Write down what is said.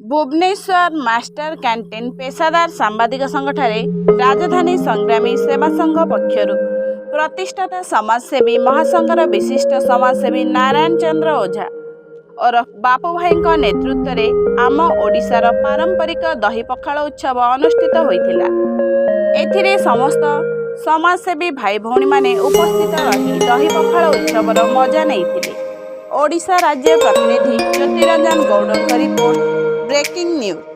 Bhubaneswar master canteen पेशादार सांबादिक संघठारे राजधानी संग्रामी सेवा संघ पक्षरु प्रतिष्ठाता समाजसेवी महासंघर विशिष्ट समाजसेवी नारायण चंद्र ओझा और बापू भाई नेतृत्व में आम ओडिशार पारंपरिक दही पखाल उत्सव अनुष्ठित होइथिला। एथिरे समस्त समाजसेवी भाई भौणी माने उपस्थित रही दही पखाल उत्सवर मजा नैथिले। ओडिशा राज्य प्रतिनिधि ज्योतिरंजन गौड़ का रिपोर्ट ब्रेकिंग न्यूज।